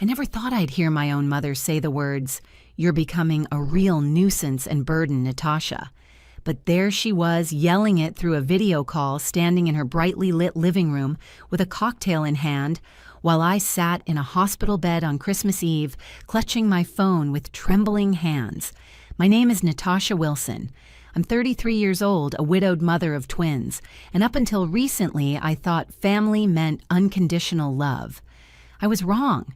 I never thought I'd hear my own mother say the words, "You're becoming a real nuisance and burden, Natasha." But there she was, yelling it through a video call, standing in her brightly lit living room with a cocktail in hand, while I sat in a hospital bed on Christmas Eve, clutching my phone with trembling hands. My name is Natasha Wilson. I'm 33 years old, a widowed mother of twins, and up until recently I thought family meant unconditional love. I was wrong.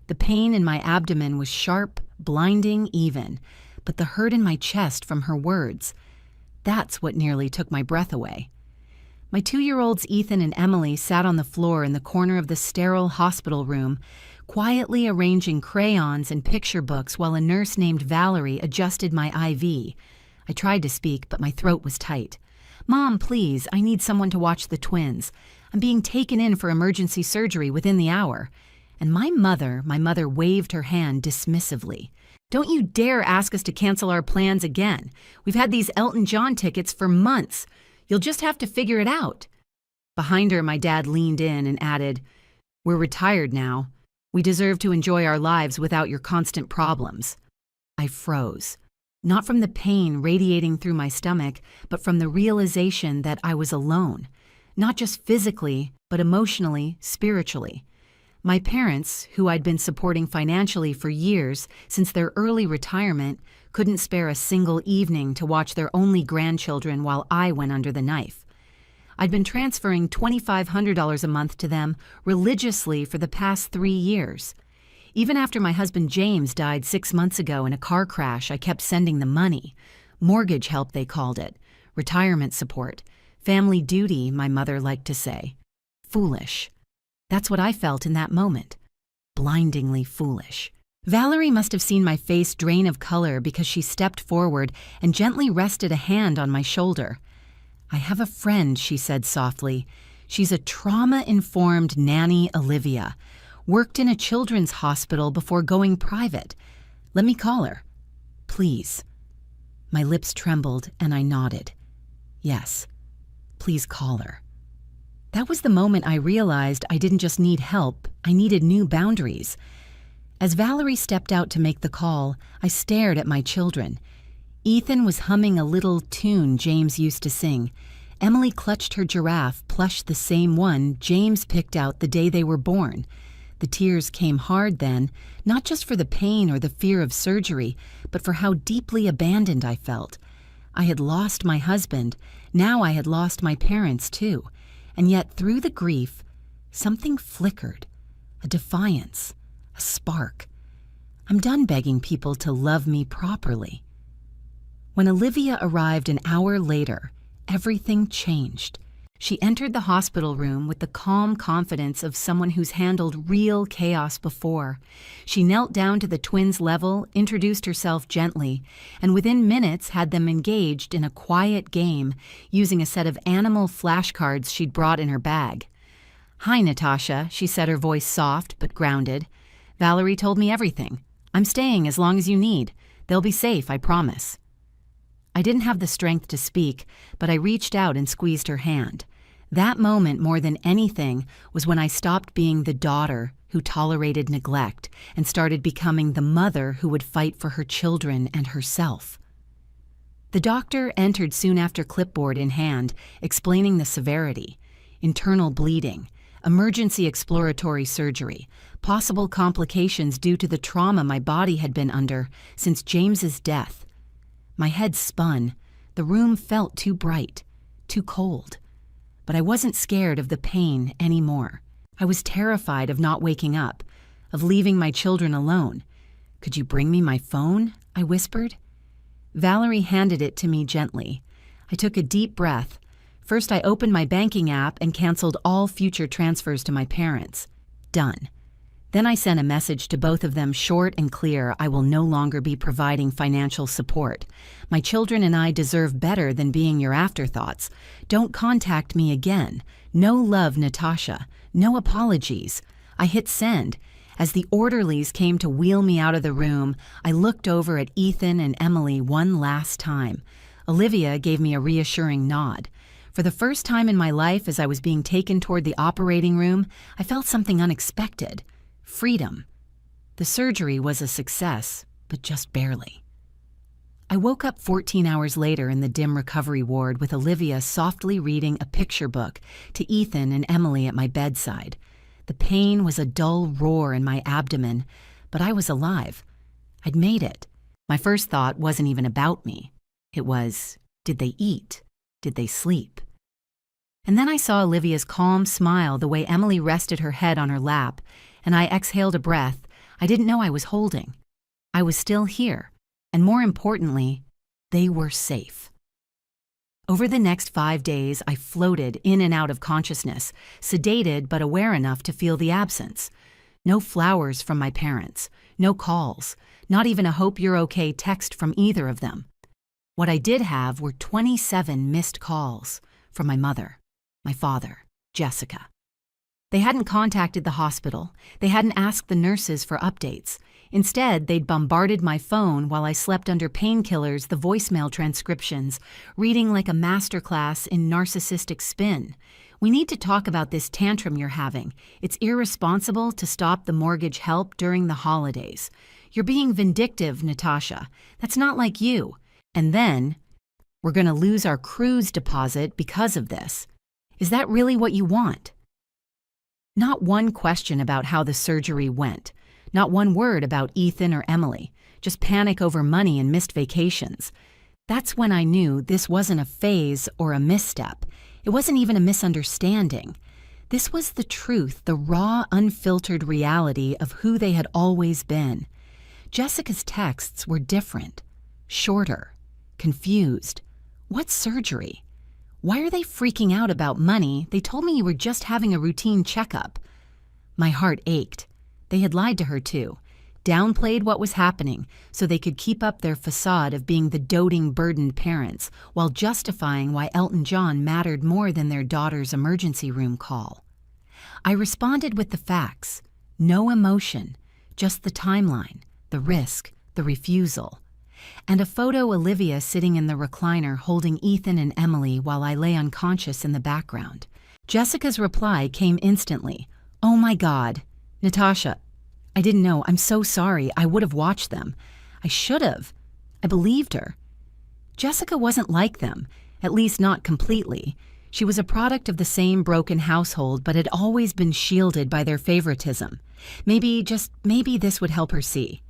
The pain in my abdomen was sharp, blinding even, but the hurt in my chest from her words, that's what nearly took my breath away. My 2-year-olds Ethan and Emily sat on the floor in the corner of the sterile hospital room, quietly arranging crayons and picture books while a nurse named Valerie adjusted my IV. I tried to speak, but my throat was tight. "Mom, please, I need someone to watch the twins. I'm being taken in for emergency surgery within the hour." And my mother waved her hand dismissively. "Don't you dare ask us to cancel our plans again. We've had these Elton John tickets for months. You'll just have to figure it out." Behind her, my dad leaned in and added, "We're retired now. We deserve to enjoy our lives without your constant problems." I froze. Not from the pain radiating through my stomach, but from the realization that I was alone. Not just physically, but emotionally, spiritually. My parents, who I'd been supporting financially for years since their early retirement, couldn't spare a single evening to watch their only grandchildren while I went under the knife. I'd been transferring $2,500 a month to them religiously for the past 3 years. Even after my husband James died 6 months ago in a car crash, I kept sending the money. Mortgage help, they called it. Retirement support. Family duty, my mother liked to say. Foolish. That's what I felt in that moment. Blindingly foolish. Valerie must have seen my face drain of color because she stepped forward and gently rested a hand on my shoulder. "I have a friend," she said softly. "She's a trauma-informed nanny, Olivia. Worked in a children's hospital before going private. Let me call her. Please." My lips trembled and I nodded. "Yes, please call her." That was the moment I realized I didn't just need help, I needed new boundaries. As Valerie stepped out to make the call, I stared at my children. Ethan was humming a little tune James used to sing. Emily clutched her giraffe, plush the same one James picked out the day they were born. The tears came hard then, not just for the pain or the fear of surgery, but for how deeply abandoned I felt. I had lost my husband, now I had lost my parents too. And yet through the grief, something flickered, a defiance, a spark. I'm done begging people to love me properly. When Olivia arrived an hour later, everything changed. She entered the hospital room with the calm confidence of someone who's handled real chaos before. She knelt down to the twins' level, introduced herself gently, and within minutes had them engaged in a quiet game using a set of animal flashcards she'd brought in her bag. "Hi, Natasha," she said, her voice soft but grounded. "Valerie told me everything. I'm staying as long as you need. They'll be safe, I promise." I didn't have the strength to speak, but I reached out and squeezed her hand. That moment, more than anything, was when I stopped being the daughter who tolerated neglect and started becoming the mother who would fight for her children and herself. The doctor entered soon after, clipboard in hand, explaining the severity: internal bleeding, emergency exploratory surgery, possible complications due to the trauma my body had been under since James's death. My head spun. The room felt too bright, too cold. But I wasn't scared of the pain anymore. I was terrified of not waking up, of leaving my children alone. "Could you bring me my phone?" I whispered. Valerie handed it to me gently. I took a deep breath. First, I opened my banking app and canceled all future transfers to my parents. Done. Then I sent a message to both of them, short and clear: I will no longer be providing financial support. My children and I deserve better than being your afterthoughts. Don't contact me again. No love, Natasha. No apologies. I hit send. As the orderlies came to wheel me out of the room, I looked over at Ethan and Emily one last time. Olivia gave me a reassuring nod. For the first time in my life, as I was being taken toward the operating room, I felt something unexpected. Freedom. The surgery was a success, but just barely. I woke up 14 hours later in the dim recovery ward with Olivia softly reading a picture book to Ethan and Emily at my bedside. The pain was a dull roar in my abdomen, but I was alive. I'd made it. My first thought wasn't even about me. It was, did they eat? Did they sleep? And then I saw Olivia's calm smile the way Emily rested her head on her lap, and I exhaled a breath I didn't know I was holding. I was still here, and more importantly, they were safe. Over the next 5 days, I floated in and out of consciousness, sedated but aware enough to feel the absence. No flowers from my parents, no calls, not even a hope you're okay text from either of them. What I did have were 27 missed calls from my mother, my father, Jessica. They hadn't contacted the hospital. They hadn't asked the nurses for updates. Instead, they'd bombarded my phone while I slept under painkillers, the voicemail transcriptions, reading like a masterclass in narcissistic spin. We need to talk about this tantrum you're having. It's irresponsible to stop the mortgage help during the holidays. You're being vindictive, Natasha. That's not like you. And then, we're going to lose our cruise deposit because of this. Is that really what you want? Not one question about how the surgery went. Not one word about Ethan or Emily. Just panic over money and missed vacations. That's when I knew this wasn't a phase or a misstep. It wasn't even a misunderstanding. This was the truth, the raw, unfiltered reality of who they had always been. Jessica's texts were different, shorter, confused. What surgery? Why are they freaking out about money? They told me you were just having a routine checkup. My heart ached. They had lied to her too, downplayed what was happening so they could keep up their facade of being the doting, burdened parents while justifying why Elton John mattered more than their daughter's emergency room call. I responded with the facts. No emotion, just the timeline, the risk, the refusal. And a photo Olivia sitting in the recliner holding Ethan and Emily while I lay unconscious in the background. Jessica's reply came instantly. "Oh my God. Natasha, I didn't know. I'm so sorry. I would have watched them. I should have." I believed her. Jessica wasn't like them, at least not completely. She was a product of the same broken household but had always been shielded by their favoritism. Maybe, just maybe, this would help her see.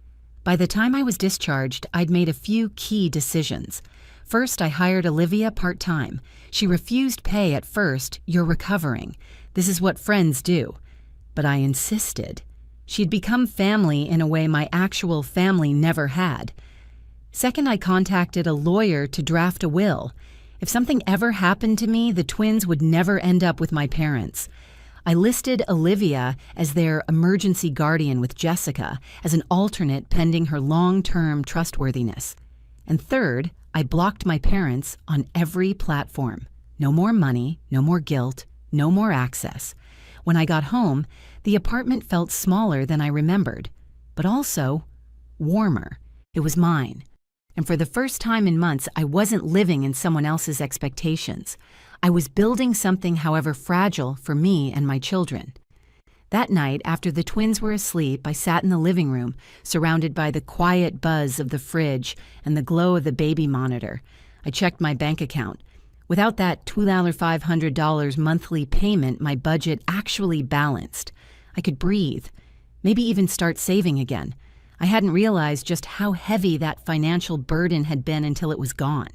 By the time I was discharged, I'd made a few key decisions. First, I hired Olivia part-time. She refused pay at first. "You're recovering. This is what friends do." But I insisted. She'd become family in a way my actual family never had. Second, I contacted a lawyer to draft a will. If something ever happened to me, the twins would never end up with my parents. I listed Olivia as their emergency guardian with Jessica as an alternate pending her long-term trustworthiness. And third, I blocked my parents on every platform. No more money, no more guilt, no more access. When I got home, the apartment felt smaller than I remembered, but also warmer. It was mine. And for the first time in months, I wasn't living in someone else's expectations. I was building something, however fragile, for me and my children. That night, after the twins were asleep, I sat in the living room, surrounded by the quiet buzz of the fridge and the glow of the baby monitor. I checked my bank account. Without that $2,500 monthly payment, my budget actually balanced. I could breathe, maybe even start saving again. I hadn't realized just how heavy that financial burden had been until it was gone.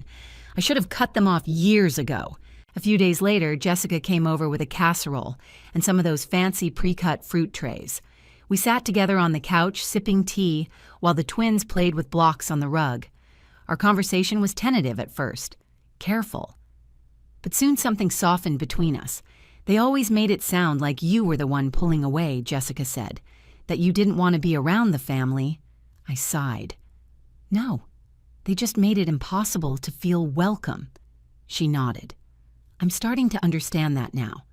I should have cut them off years ago. A few days later, Jessica came over with a casserole and some of those fancy pre-cut fruit trays. We sat together on the couch, sipping tea, while the twins played with blocks on the rug. Our conversation was tentative at first, careful. But soon something softened between us. "They always made it sound like you were the one pulling away," Jessica said. "That you didn't want to be around the family." I sighed. "No, they just made it impossible to feel welcome." She nodded. "I'm starting to understand that now."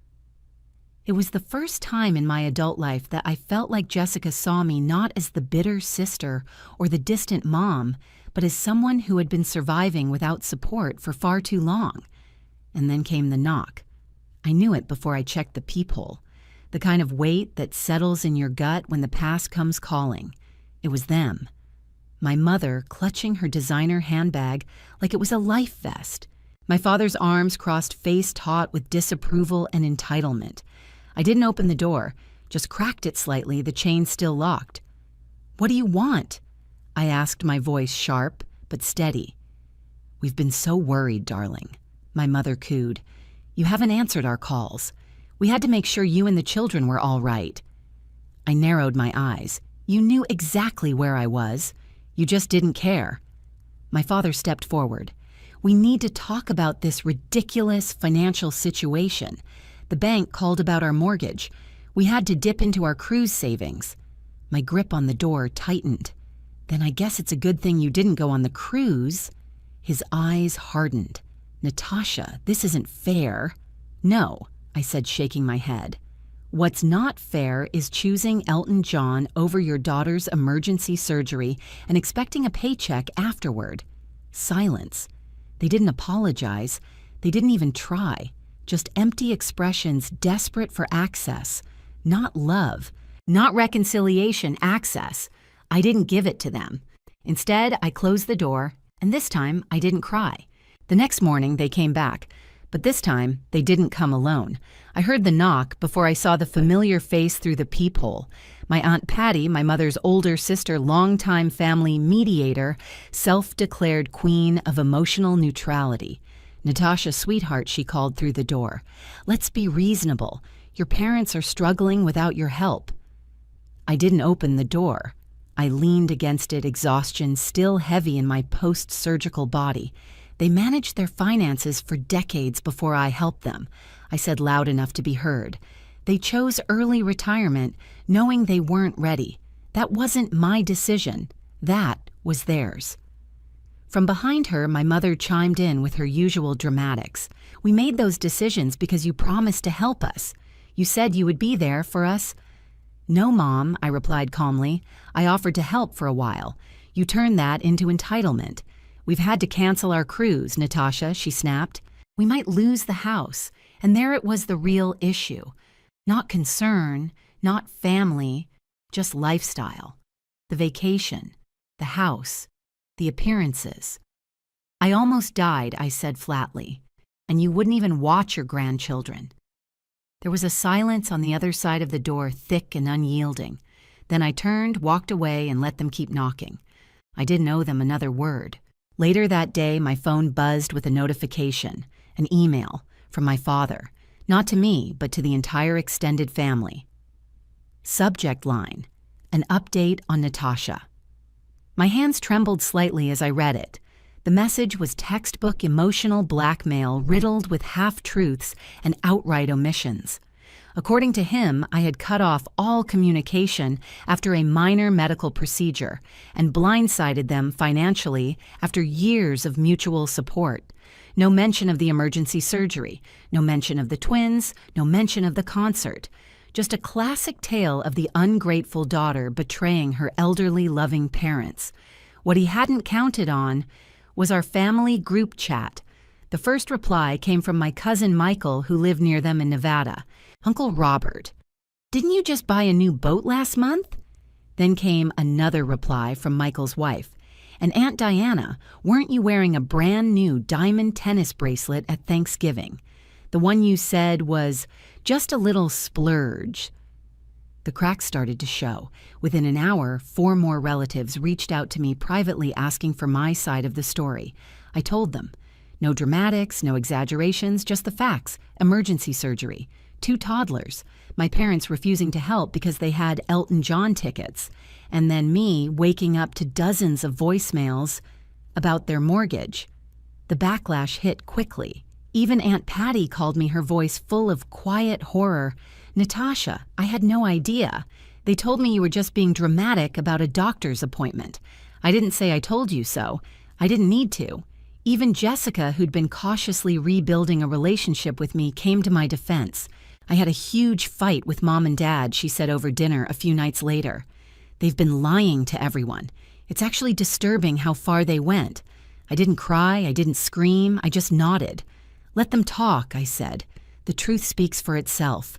It was the first time in my adult life that I felt like Jessica saw me not as the bitter sister or the distant mom, but as someone who had been surviving without support for far too long. And then came the knock. I knew it before I checked the peephole. The kind of weight that settles in your gut when the past comes calling. It was them. My mother clutching her designer handbag like it was a life vest. My father's arms crossed face-taut with disapproval and entitlement. I didn't open the door, just cracked it slightly, the chain still locked. "What do you want?" I asked, my voice sharp but steady. "We've been so worried, darling," my mother cooed. "You haven't answered our calls. We had to make sure you and the children were all right." I narrowed my eyes. "You knew exactly where I was. You just didn't care." My father stepped forward. "We need to talk about this ridiculous financial situation. The bank called about our mortgage. We had to dip into our cruise savings." My grip on the door tightened. "Then I guess it's a good thing you didn't go on the cruise." His eyes hardened. "Natasha, this isn't fair." "No," I said, shaking my head. "What's not fair is choosing Elton John over your daughter's emergency surgery and expecting a paycheck afterward." Silence. They didn't apologize. They didn't even try. Just empty expressions desperate for access. Not love. Not reconciliation, access. I didn't give it to them. Instead, I closed the door, and this time I didn't cry. The next morning they came back, but this time they didn't come alone. I heard the knock before I saw the familiar face through the peephole. My Aunt Patty, my mother's older sister, longtime family mediator, self-declared queen of emotional neutrality. "Natasha, sweetheart," she called through the door. "Let's be reasonable. Your parents are struggling without your help." I didn't open the door. I leaned against it, exhaustion still heavy in my post-surgical body. "They managed their finances for decades before I helped them," I said loud enough to be heard. "They chose early retirement, knowing they weren't ready. That wasn't my decision. That was theirs." From behind her, my mother chimed in with her usual dramatics. "We made those decisions because you promised to help us. You said you would be there for us." "No, Mom," I replied calmly. "I offered to help for a while. You turned that into entitlement. We've had to cancel our cruise, Natasha," she snapped. "We might lose the house." And there it was, the real issue. Not concern, not family, just lifestyle. The vacation, the house, the appearances. "I almost died," I said flatly. "And you wouldn't even watch your grandchildren." There was a silence on the other side of the door, thick and unyielding. Then I turned, walked away, and let them keep knocking. I didn't owe them another word. Later that day, my phone buzzed with a notification, an email, from my father. Not to me, but to the entire extended family. Subject line: an update on Natasha. My hands trembled slightly as I read it. The message was textbook emotional blackmail riddled with half-truths and outright omissions. According to him, I had cut off all communication after a minor medical procedure and blindsided them financially after years of mutual support. No mention of the emergency surgery, no mention of the twins, no mention of the concert. Just a classic tale of the ungrateful daughter betraying her elderly, loving parents. What he hadn't counted on was our family group chat. The first reply came from my cousin Michael, who lived near them in Nevada. "Uncle Robert, didn't you just buy a new boat last month?" Then came another reply from Michael's wife. "And Aunt Diana, weren't you wearing a brand new diamond tennis bracelet at Thanksgiving? The one you said was just a little splurge." The cracks started to show. Within an hour, 4 more relatives reached out to me privately asking for my side of the story. I told them. No dramatics, no exaggerations, just the facts. Emergency surgery. 2 toddlers. My parents refusing to help because they had Elton John tickets. And then me waking up to dozens of voicemails about their mortgage. The backlash hit quickly. Even Aunt Patty called me, her voice full of quiet horror. "Natasha, I had no idea. They told me you were just being dramatic about a doctor's appointment. I didn't say I told you so. I didn't need to." Even Jessica, who'd been cautiously rebuilding a relationship with me, came to my defense. "I had a huge fight with Mom and Dad," she said over dinner a few nights later. "They've been lying to everyone. It's actually disturbing how far they went. I didn't cry, I didn't scream, I just nodded. 'Let them talk,' I said. 'The truth speaks for itself.'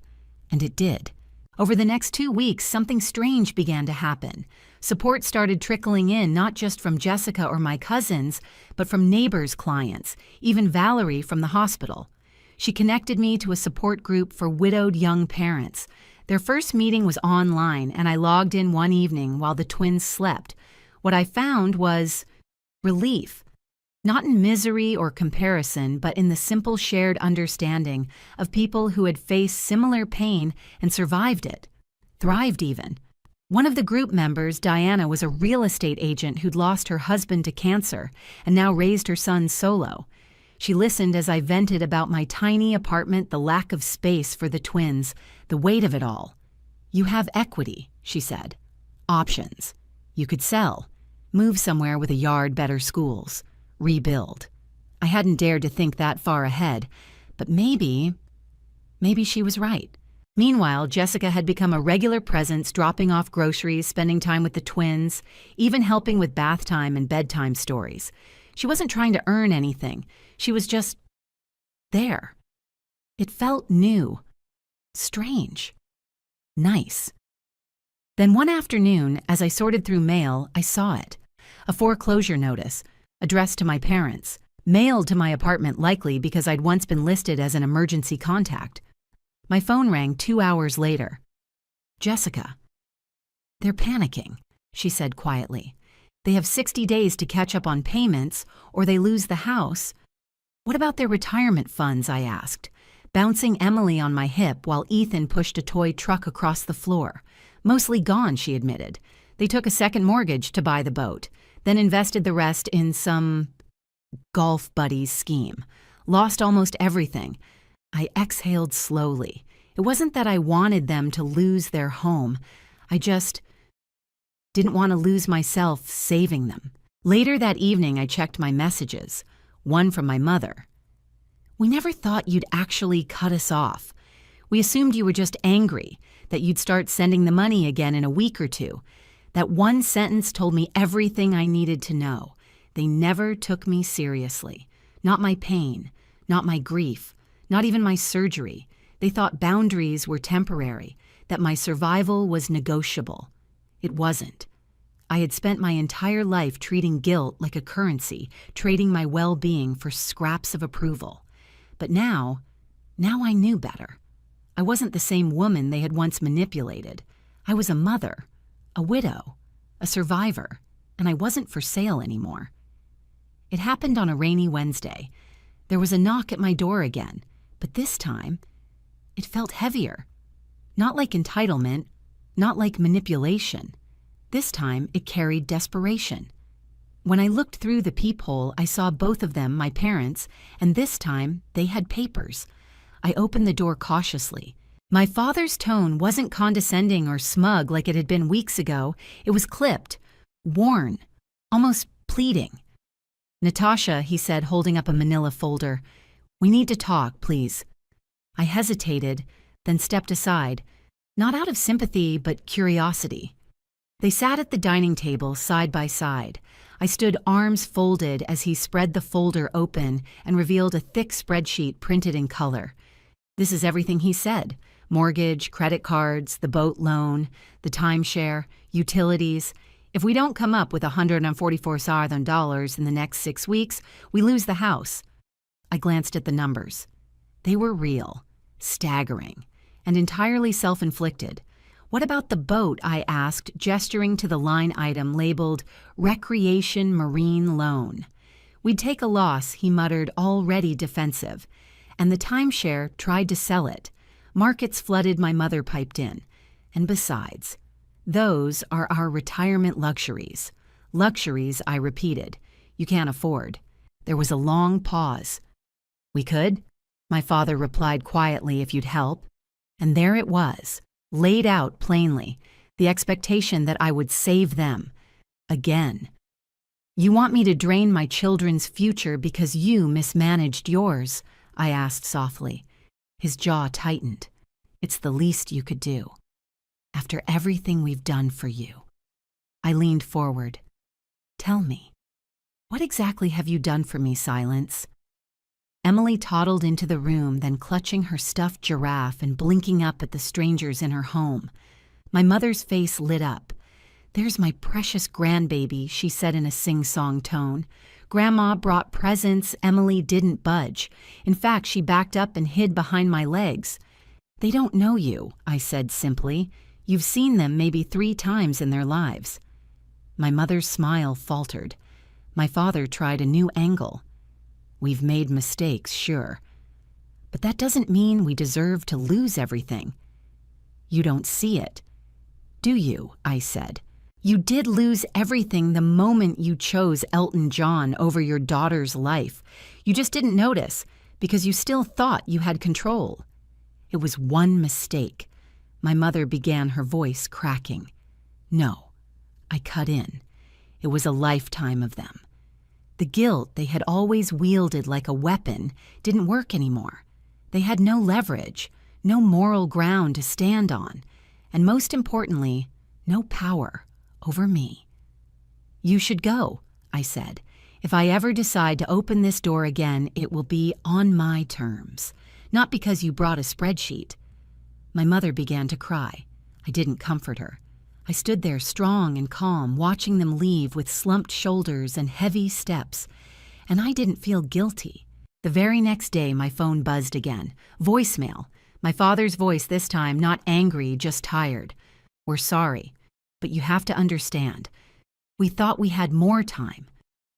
And it did. Over the next 2 weeks, something strange began to happen. Support started trickling in not just from Jessica or my cousins, but from neighbors' clients, even Valerie from the hospital. She connected me to a support group for widowed young parents. Their first meeting was online, and I logged in one evening while the twins slept. What I found was relief. Not in misery or comparison, but in the simple shared understanding of people who had faced similar pain and survived it, thrived even. One of the group members, Diana, was a real estate agent who'd lost her husband to cancer and now raised her son solo. She listened as I vented about my tiny apartment, the lack of space for the twins, the weight of it all. "You have equity," she said. "Options. You could sell, move somewhere with a yard, better schools, rebuild." I hadn't dared to think that far ahead, but maybe she was right. Meanwhile, Jessica had become a regular presence, dropping off groceries, spending time with the twins, even helping with bath time and bedtime stories. She wasn't trying to earn anything. She was just there. It felt new, strange, nice. Then one afternoon, as I sorted through mail, I saw it. A foreclosure notice, addressed to my parents, mailed to my apartment likely because I'd once been listed as an emergency contact. My phone rang 2 hours later. "Jessica." "They're panicking," she said quietly. "They have 60 days to catch up on payments, or they lose the house." "What about their retirement funds?" I asked, bouncing Emily on my hip while Ethan pushed a toy truck across the floor. "Mostly gone," she admitted. "They took a second mortgage to buy the boat, then invested the rest in some golf buddies scheme. Lost almost everything." I exhaled slowly. It wasn't that I wanted them to lose their home. I just didn't want to lose myself saving them. Later that evening, I checked my messages. One from my mother. "We never thought you'd actually cut us off. We assumed you were just angry, that you'd start sending the money again in a week or two." That one sentence told me everything I needed to know. They never took me seriously. Not my pain, not my grief, not even my surgery. They thought boundaries were temporary, that my survival was negotiable. It wasn't. I had spent my entire life treating guilt like a currency, trading my well-being for scraps of approval. But now I knew better. I wasn't the same woman they had once manipulated. I was a mother, a widow, a survivor, and I wasn't for sale anymore. It happened on a rainy Wednesday. There was a knock at my door again, but this time, it felt heavier. Not like entitlement, not like manipulation. This time, it carried desperation. When I looked through the peephole, I saw both of them, my parents, and this time, they had papers. I opened the door cautiously. My father's tone wasn't condescending or smug like it had been weeks ago. It was clipped, worn, almost pleading. "Natasha," he said, holding up a manila folder. "We need to talk, please." I hesitated, then stepped aside, not out of sympathy, but curiosity. They sat at the dining table side by side. I stood arms folded as he spread the folder open and revealed a thick spreadsheet printed in color. This is everything he said: mortgage, credit cards, the boat loan, the timeshare, utilities. If we don't come up with $144,000 in the next 6 weeks, we lose the house. I glanced at the numbers. They were real, staggering, and entirely self-inflicted. "What about the boat?" I asked, gesturing to the line item labeled Recreation Marine Loan. "We'd take a loss," he muttered, already defensive. "And the timeshare tried to sell it. Markets flooded," my mother piped in. "And besides, those are our retirement luxuries." "Luxuries," I repeated. "You can't afford." There was a long pause. "We could," my father replied quietly, "if you'd help." And there it was, laid out plainly, the expectation that I would save them. Again. "You want me to drain my children's future because you mismanaged yours?" I asked softly. His jaw tightened. "It's the least you could do. After everything we've done for you." I leaned forward. "Tell me, what exactly have you done for me, Silence?" Emily toddled into the room, then clutching her stuffed giraffe and blinking up at the strangers in her home. My mother's face lit up. "There's my precious grandbaby," she said in a sing-song tone. "Grandma brought presents." Emily didn't budge. In fact, she backed up and hid behind my legs. "They don't know you," I said simply. "You've seen them maybe 3 times in their lives." My mother's smile faltered. My father tried a new angle. "We've made mistakes, sure. But that doesn't mean we deserve to lose everything." "You don't see it, do you?" I said. "You did lose everything the moment you chose Elton John over your daughter's life. You just didn't notice because you still thought you had control." "It was one mistake." My mother began, her voice cracking. "No," I cut in. "It was a lifetime of them. The guilt they had always wielded like a weapon didn't work anymore. They had no leverage, no moral ground to stand on, and most importantly, no power over me." "You should go," I said. "If I ever decide to open this door again, it will be on my terms, not because you brought a spreadsheet." My mother began to cry. I didn't comfort her. I stood there strong and calm, watching them leave with slumped shoulders and heavy steps, and I didn't feel guilty. The very next day, my phone buzzed again. Voicemail. My father's voice this time, not angry, just tired. "We're sorry, but you have to understand. We thought we had more time.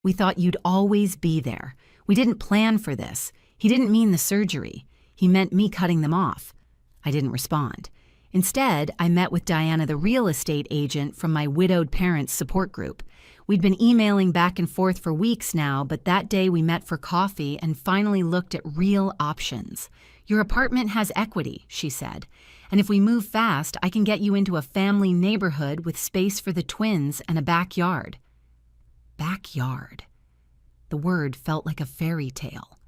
We thought you'd always be there. We didn't plan for this. He didn't mean the surgery. He meant me cutting them off." I didn't respond. Instead, I met with Diana, the real estate agent from my widowed parents' support group. We'd been emailing back and forth for weeks now, but that day we met for coffee and finally looked at real options. "Your apartment has equity," she said, "and if we move fast, I can get you into a family neighborhood with space for the twins and a backyard." Backyard. The word felt like a fairy tale.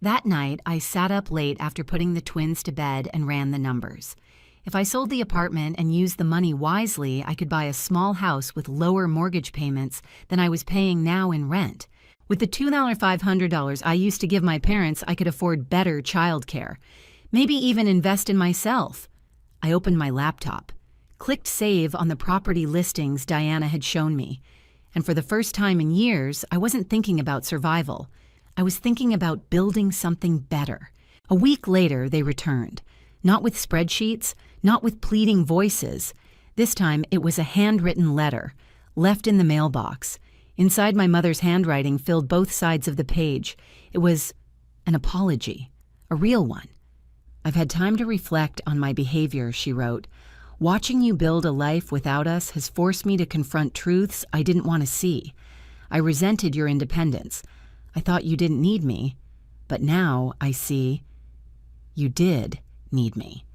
That night, I sat up late after putting the twins to bed and ran the numbers. If I sold the apartment and used the money wisely, I could buy a small house with lower mortgage payments than I was paying now in rent. With the $2,500 I used to give my parents, I could afford better childcare. Maybe even invest in myself. I opened my laptop, clicked save on the property listings Diana had shown me, and for the first time in years, I wasn't thinking about survival. I was thinking about building something better. A week later, they returned. Not with spreadsheets, not with pleading voices. This time, it was a handwritten letter, left in the mailbox. Inside, my mother's handwriting filled both sides of the page. It was an apology, a real one. "I've had time to reflect on my behavior," she wrote. "Watching you build a life without us has forced me to confront truths I didn't want to see. I resented your independence. I thought you didn't need me. But now I see you did need me.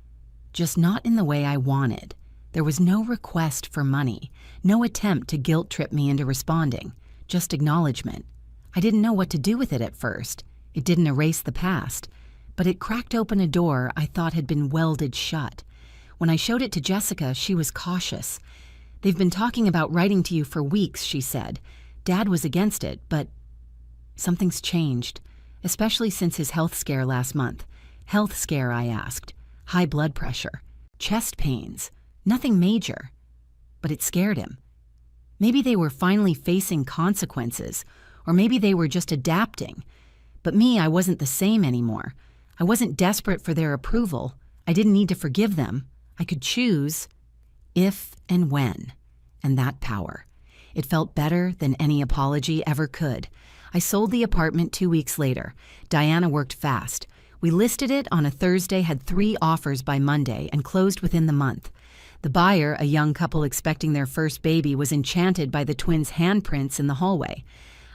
Just not in the way I wanted. There was no request for money, no attempt to guilt trip me into responding, just acknowledgement. I didn't know what to do with it at first. It didn't erase the past, but it cracked open a door I thought had been welded shut. When I showed it to Jessica, she was cautious. "They've been talking about writing to you for weeks," she said. "Dad was against it, but something's changed, especially since his health scare last month." "Health scare?" I asked. "High blood pressure, chest pains, nothing major." But it scared him. Maybe they were finally facing consequences, or maybe they were just adapting. But me, I wasn't the same anymore. I wasn't desperate for their approval. I didn't need to forgive them. I could choose if and when, and that power. It felt better than any apology ever could. I sold the apartment 2 weeks later. Diana worked fast. We listed it on a Thursday, had 3 offers by Monday, and closed within the month. The buyer, a young couple expecting their first baby, was enchanted by the twins' handprints in the hallway.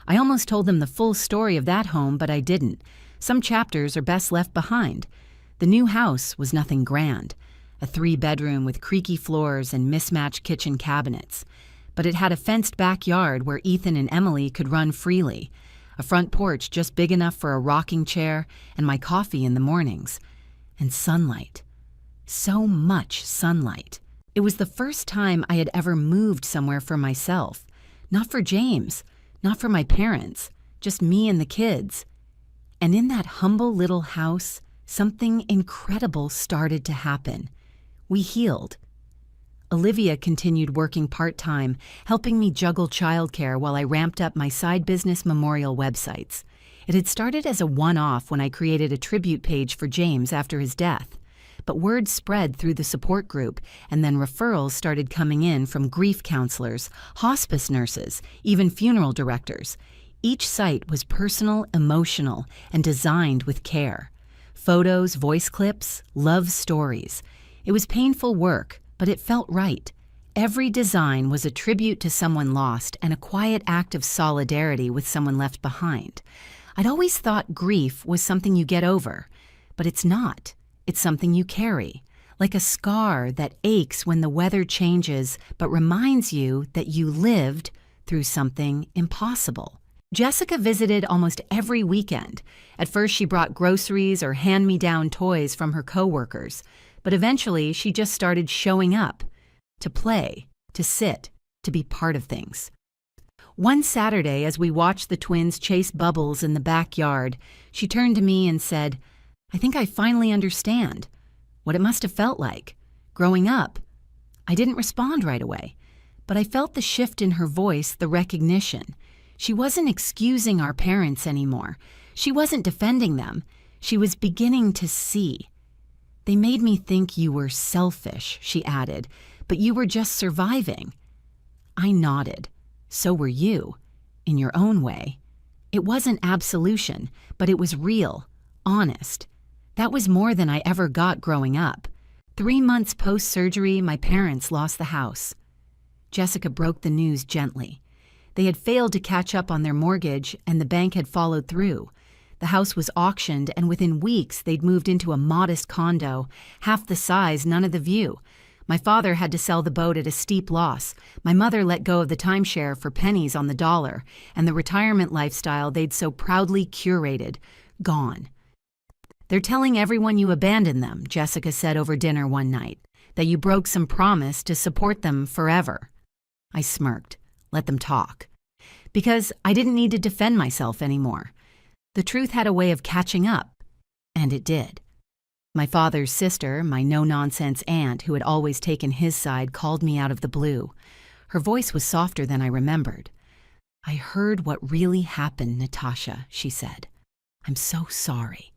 I almost told them the full story of that home, but I didn't. Some chapters are best left behind. The new house was nothing grand. A 3-bedroom with creaky floors and mismatched kitchen cabinets. But it had a fenced backyard where Ethan and Emily could run freely. A front porch just big enough for a rocking chair and my coffee in the mornings. And sunlight. So much sunlight. It was the first time I had ever moved somewhere for myself. Not for James, not for my parents, just me and the kids. And in that humble little house, something incredible started to happen. We healed. Olivia continued working part-time, helping me juggle childcare while I ramped up my side business memorial websites. It had started as a one-off when I created a tribute page for James after his death. But word spread through the support group, and then referrals started coming in from grief counselors, hospice nurses, even funeral directors. Each site was personal, emotional, and designed with care. Photos, voice clips, love stories. It was painful work, but it felt right. Every design was a tribute to someone lost and a quiet act of solidarity with someone left behind. I'd always thought grief was something you get over, but it's not. It's something you carry, like a scar that aches when the weather changes but reminds you that you lived through something impossible. Jessica visited almost every weekend. At first she brought groceries or hand-me-down toys from her coworkers, but eventually she just started showing up, to play, to sit, to be part of things. One Saturday, as we watched the twins chase bubbles in the backyard, she turned to me and said, "I think I finally understand what it must have felt like, growing up." I didn't respond right away, but I felt the shift in her voice, the recognition. She wasn't excusing our parents anymore. She wasn't defending them. She was beginning to see. "They made me think you were selfish," she added, "but you were just surviving." I nodded. So were you, in your own way. It wasn't absolution, but it was real, honest. That was more than I ever got growing up. 3 months post-surgery, my parents lost the house. Jessica broke the news gently. They had failed to catch up on their mortgage, and the bank had followed through. The house was auctioned, and within weeks they'd moved into a modest condo, half the size, none of the view. My father had to sell the boat at a steep loss. My mother let go of the timeshare for pennies on the dollar, and the retirement lifestyle they'd so proudly curated, gone. "They're telling everyone you abandoned them," Jessica said over dinner one night, "that you broke some promise to support them forever." I smirked. Let them talk. Because I didn't need to defend myself anymore. The truth had a way of catching up, and it did. My father's sister, my no-nonsense aunt who had always taken his side, called me out of the blue. Her voice was softer than I remembered. "I heard what really happened, Natasha," she said. "I'm so sorry."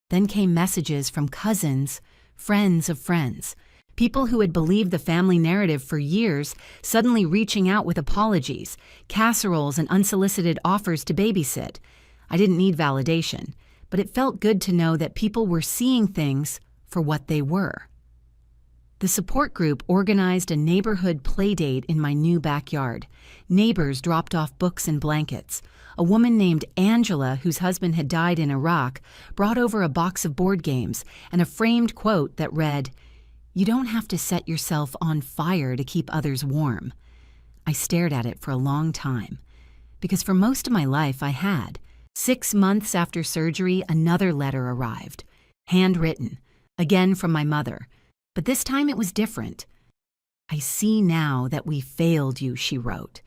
Then came messages from cousins, friends of friends, people who had believed the family narrative for years, suddenly reaching out with apologies, casseroles, and unsolicited offers to babysit. I didn't need validation, but it felt good to know that people were seeing things for what they were. The support group organized a neighborhood playdate in my new backyard. Neighbors dropped off books and blankets. A woman named Angela, whose husband had died in Iraq, brought over a box of board games and a framed quote that read, "You don't have to set yourself on fire to keep others warm." I stared at it for a long time, because for most of my life I had. 6 months after surgery, another letter arrived, handwritten, again from my mother. But this time it was different. "I see now that we failed you," she wrote.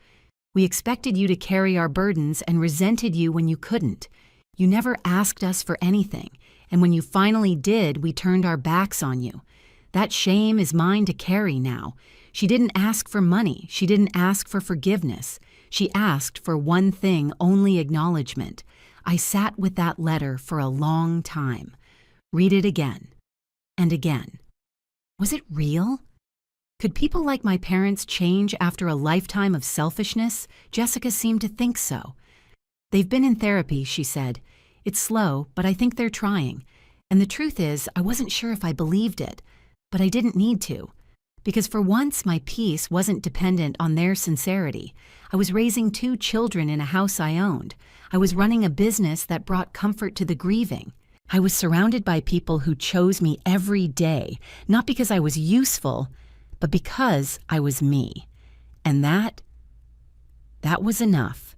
"We expected you to carry our burdens and resented you when you couldn't. You never asked us for anything, and when you finally did, we turned our backs on you. That shame is mine to carry now. She didn't ask for money. She didn't ask for forgiveness. She asked for one thing, only acknowledgement. I sat with that letter for a long time. Read it again and again. Was it real? Could people like my parents change after a lifetime of selfishness? Jessica seemed to think so. "They've been in therapy," she said. "It's slow, but I think they're trying. And the truth is, I wasn't sure if I believed it, but I didn't need to. Because for once, my peace wasn't dependent on their sincerity. I was raising 2 children in a house I owned. I was running a business that brought comfort to the grieving. I was surrounded by people who chose me every day, not because I was useful, but because I was me. And that was enough."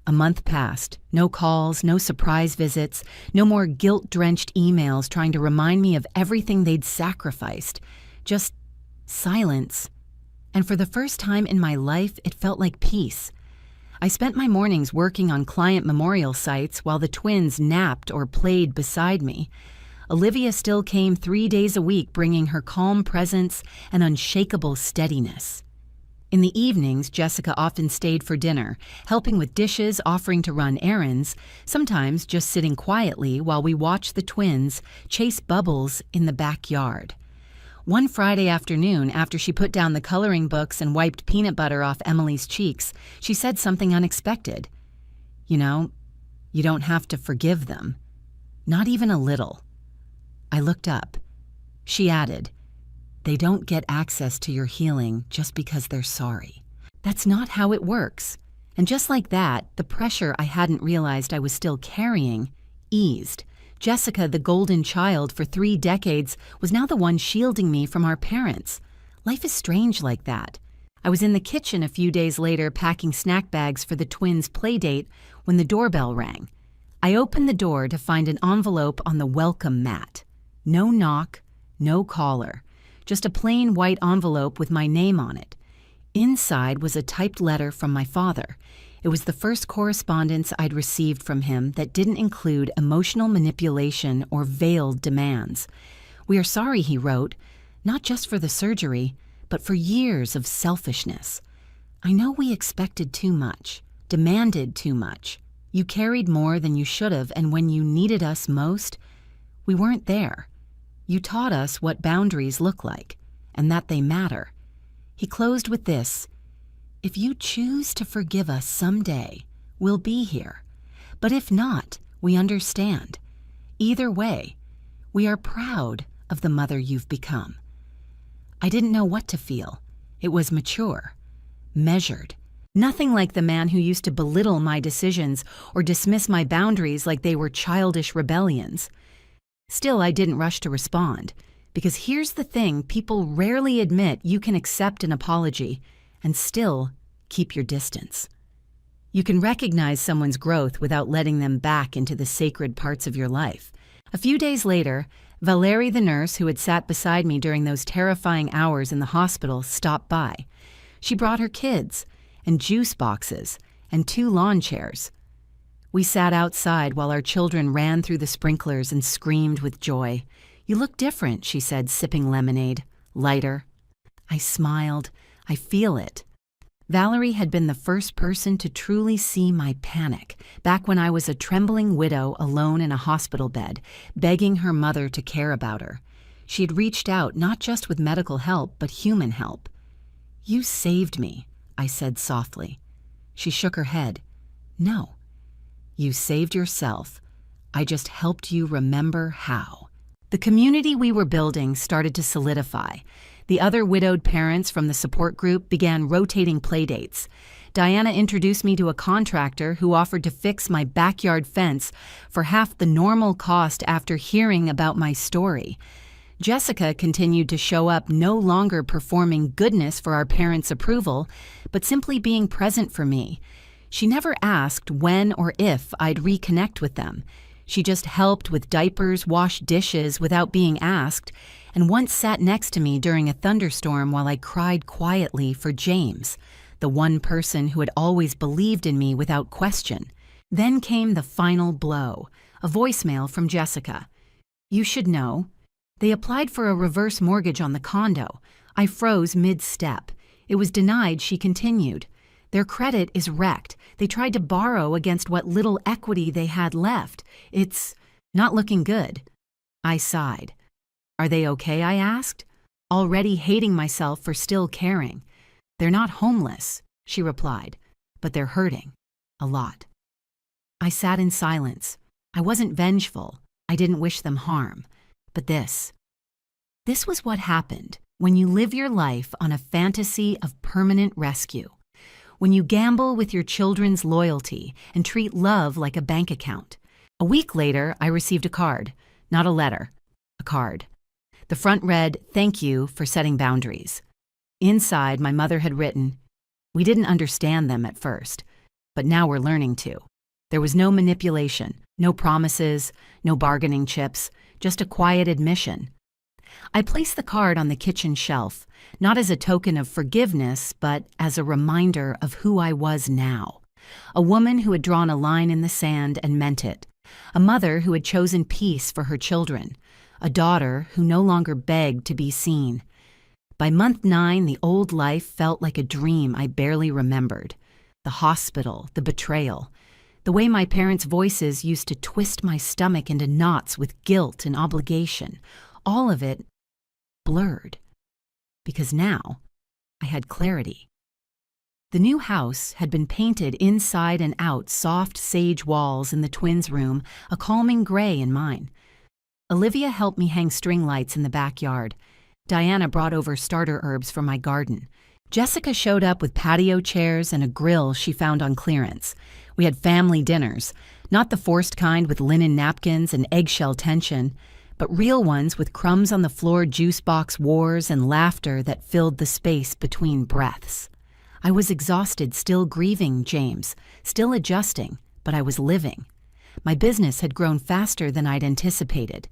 A month passed. No calls, no surprise visits, no more guilt-drenched emails trying to remind me of everything they'd sacrificed. Just silence. And for the first time in my life, it felt like peace. I spent my mornings working on client memorial sites while the twins napped or played beside me. Olivia still came 3 days a week, bringing her calm presence and unshakable steadiness. In the evenings, Jessica often stayed for dinner, helping with dishes, offering to run errands, sometimes just sitting quietly while we watched the twins chase bubbles in the backyard. One Friday afternoon, after she put down the coloring books and wiped peanut butter off Emily's cheeks, she said something unexpected. "You know, you don't have to forgive them. Not even a little." I looked up. She added, "They don't get access to your healing just because they're sorry. That's not how it works." And just like that, the pressure I hadn't realized I was still carrying eased. Jessica, the golden child for 3 decades, was now the one shielding me from our parents. Life is strange like that. I was in the kitchen a few days later packing snack bags for the twins' play date when the doorbell rang. I opened the door to find an envelope on the welcome mat. No knock, no caller, just a plain white envelope with my name on it. Inside was a typed letter from my father. It was the first correspondence I'd received from him that didn't include emotional manipulation or veiled demands. "We are sorry," he wrote, "not just for the surgery, but for years of selfishness. I know we expected too much, demanded too much. You carried more than you should have, and when you needed us most, we weren't there. You taught us what boundaries look like, and that they matter." He closed with this: "If you choose to forgive us someday, we'll be here. But if not, we understand. Either way, we are proud of the mother you've become." I didn't know what to feel. It was mature, measured. Nothing like the man who used to belittle my decisions or dismiss my boundaries like they were childish rebellions. Still, I didn't rush to respond, because here's the thing: people rarely admit you can accept an apology and still keep your distance. You can recognize someone's growth without letting them back into the sacred parts of your life. A few days later, Valerie, the nurse who had sat beside me during those terrifying hours in the hospital, stopped by. She brought her kids, and juice boxes, and 2 lawn chairs. We sat outside while our children ran through the sprinklers and screamed with joy. "You look different," she said, sipping lemonade. "Lighter." I smiled. I feel it. Valerie had been the first person to truly see my panic, back when I was a trembling widow alone in a hospital bed, begging her mother to care about her. She had reached out not just with medical help, but human help. "You saved me," I said softly. She shook her head. "No. You saved yourself. I just helped you remember how." The community we were building started to solidify. The other widowed parents from the support group began rotating playdates. Diana introduced me to a contractor who offered to fix my backyard fence for half the normal cost after hearing about my story. Jessica continued to show up, no longer performing goodness for our parents' approval, but simply being present for me. She never asked when or if I'd reconnect with them. She just helped with diapers, washed dishes without being asked, and once sat next to me during a thunderstorm while I cried quietly for James, the one person who had always believed in me without question. Then came the final blow, a voicemail from Jessica. "You should know. They applied for a reverse mortgage on the condo. I froze mid-step. It was denied," she continued. "Their credit is wrecked. They tried to borrow against what little equity they had left. It's not looking good." I sighed. "Are they okay?" I asked, already hating myself for still caring. "They're not homeless," she replied, "but they're hurting. A lot." I sat in silence. I wasn't vengeful. I didn't wish them harm. But this was what happened when you live your life on a fantasy of permanent rescue. When you gamble with your children's loyalty and treat love like a bank account. A week later, I received a card. Not a letter. A card. The front read, "Thank you for setting boundaries." Inside, my mother had written, "We didn't understand them at first, but now we're learning to." There was no manipulation, no promises, no bargaining chips, just a quiet admission. I placed the card on the kitchen shelf, not as a token of forgiveness, but as a reminder of who I was now. a woman who had drawn a line in the sand and meant it, a mother who had chosen peace for her children, a daughter who no longer begged to be seen. By month 9, the old life felt like a dream I barely remembered. The hospital, the betrayal, the way my parents' voices used to twist my stomach into knots with guilt and obligation, all of it blurred. Because now, I had clarity. The new house had been painted inside and out soft sage walls in the twins' room, a calming gray in mine. Olivia helped me hang string lights in the backyard. Diana brought over starter herbs from my garden. Jessica showed up with patio chairs and a grill she found on clearance. We had family dinners, not the forced kind with linen napkins and eggshell tension, but real ones with crumbs on the floor, juice box wars, and laughter that filled the space between breaths. I was exhausted, still grieving James, still adjusting, but I was living. My business had grown faster than I'd anticipated.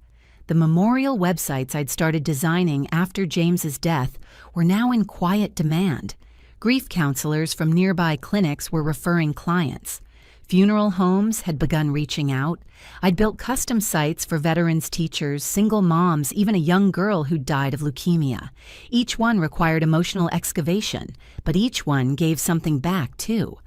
The memorial websites I'd started designing after James's death were now in quiet demand. Grief counselors from nearby clinics were referring clients. Funeral homes had begun reaching out. I'd built custom sites for veterans, teachers, single moms, even a young girl who died of leukemia. Each one required emotional excavation, but each one gave something back, too.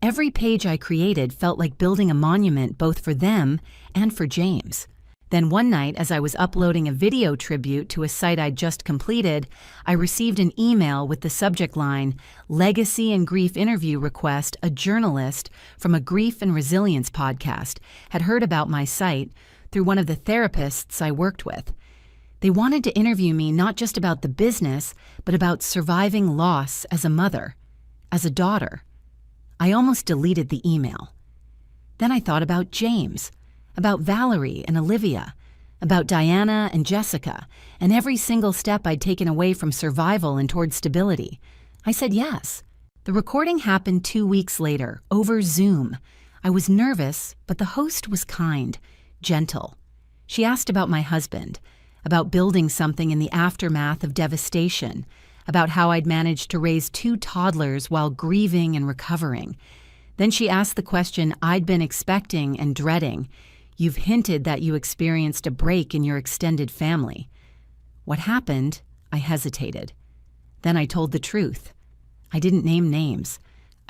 Every page I created felt like building a monument both for them and for James. Then one night, as I was uploading a video tribute to a site I'd just completed, I received an email with the subject line, "Legacy and Grief Interview Request." A journalist from a grief and resilience podcast had heard about my site through one of the therapists I worked with. They wanted to interview me not just about the business, but about surviving loss as a mother, as a daughter. I almost deleted the email. Then I thought about James, about Valerie and Olivia, about Diana and Jessica, and every single step I'd taken away from survival and toward stability. I said yes. The recording happened 2 weeks later, over Zoom. I was nervous, but the host was kind, gentle. She asked about my husband, about building something in the aftermath of devastation, about how I'd managed to raise 2 toddlers while grieving and recovering. Then she asked the question I'd been expecting and dreading. "You've hinted that you experienced a break in your extended family." What happened? I hesitated. Then I told the truth. I didn't name names.